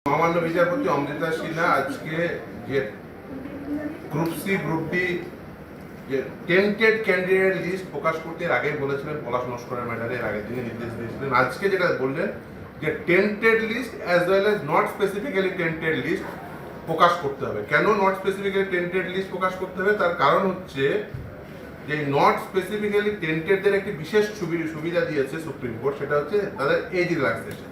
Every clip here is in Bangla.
মহামান্য বিচারপতি অমৃতা সিনহা আজকে যে গ্রুপ সি গ্রুপ ডি যে টেন্টেড ক্যান্ডিডেট লিস্ট প্রকাশ করতে এর আগে বলেছিলেন পলাশ নস্করের ম্যাটারে, এর আগে তিনি নির্দেশ দিয়েছিলেন। আজকে যেটা বললেন যে tainted list as well as not specifically tainted list প্রকাশ করতে হবে। কেন নট স্পেসিফিক্যালি টেন্টেড লিস্ট প্রকাশ করতে হবে? তার কারণ হচ্ছে যে নট স্পেসিফিক্যালি টেন্টেডদের একটি বিশেষ সুবিধা দিয়েছে সুপ্রিম কোর্ট, সেটা হচ্ছে তাদের এজ রিল্যাক্সেশন।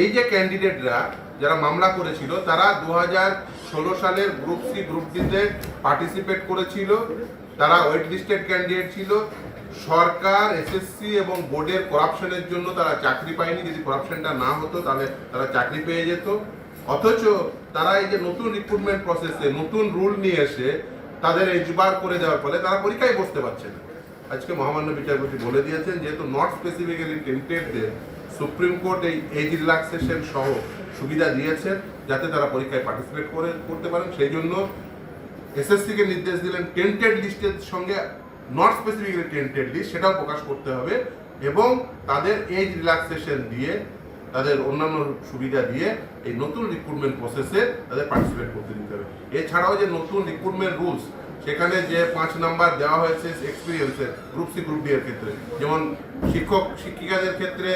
এই যে ক্যান্ডিডেটরা যারা মামলা করেছিল তারা 2016 সালের গ্রুপ সি গ্রুপ ডিতে পার্টিসিপেট করেছিল, তারা ওয়েট লিস্টেড ক্যান্ডিডেট ছিল। সরকার, এসএসসি এবং বোর্ডের করাপশনের জন্য তারা চাকরি পায়নি। যদি করাপশনটা না হতো তাহলে তারা চাকরি পেয়ে যেত। অথচ তারা এই যে নতুন রিক্রুটমেন্ট প্রসেসে নতুন রুল নিয়ে এসে তাদের এজবার করে দেওয়ার ফলে তারা পরীক্ষায় বসতে পারছে না। আজকে মহামান্য বিচারপতি বলে দিয়েছেন যেহেতু নট স্পেসিফিক্যালি টেন্টেডদের সুপ্রিম কোর্ট এই এজ রিল্যাক্সেশন সহ সুবিধা দিয়েছেন যাতে তারা পরীক্ষায় পার্টিসিপেট করতে পারেন। সেই জন্য এসএসসিকে নির্দেশ দিলেন টেন্টেড লিস্টের সঙ্গে নট স্পেসিফিক্যালি টেন্টেড লিস্ট সেটাও প্রকাশ করতে হবে এবং তাদের এজ রিল্যাক্সেশন দিয়ে তাদের অন্যান্য সুবিধা দিয়ে এই নতুন রিক্রুটমেন্ট প্রসেসে তাদের পার্টিসিপেট করতে দিতে হবে। এছাড়াও যে নতুন রিক্রুটমেন্ট রুলস, সেখানে যে 5 নাম্বার দেওয়া হয়েছে এক্সপিরিয়েন্সের গ্রুপ সি গ্রুপ ডি এর ক্ষেত্রে, যেমন শিক্ষক শিক্ষিকাদের ক্ষেত্রে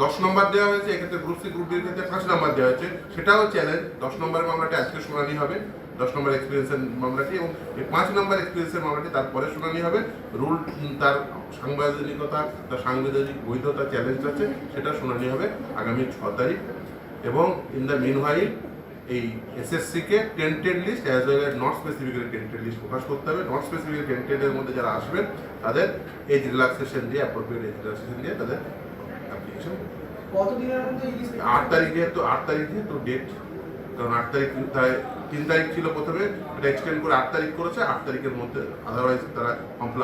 10 নম্বর দেওয়া হয়েছে, এক্ষেত্রে গ্রুপ সি গ্রুপ ডি এর ক্ষেত্রে 5 নাম্বার দেওয়া হয়েছে। সেটাও চ্যালেঞ্জ। 10 নম্বরের মামলাটি আজকে শুনানি হবে, 10 নম্বর এক্সপিরিয়েন্সের মামলাটি, এবং এই 5 নম্বর এক্সপিরিয়েন্সের মামলাটি তারপরে শুনানি হবে। রুল তার সাংবিধানিকতা, তার সাংবিধানিক বৈধতা চ্যালেঞ্জ আছে, সেটা শুনানি হবে আগামী 6 তারিখ। এবং ইন দ্য মিন হোয়াইল এই এসএসসিকে tainted list as well as not specifically tainted list প্রকাশ করতে হবে। নট স্পেসিফিক্যালি টেন্টেডের মধ্যে যারা আসবেন তাদের এজ রিল্যাক্সেশন দিয়ে, অ্যাপ্রোপ্রিয়েট এজ রিল্যাক্সেশন দিয়ে তাদের অ্যাপ্লিকেশন। কতদিনের মধ্যে 8 তারিখ যেহেতু ডেট, কারণ 8 তারিখ 3 তারিখ ছিল প্রথমে, এটা এক্সটেন্ড করে 8 তারিখ করেছে। 8 তারিখের মধ্যে, আদারওয়াইজ তারা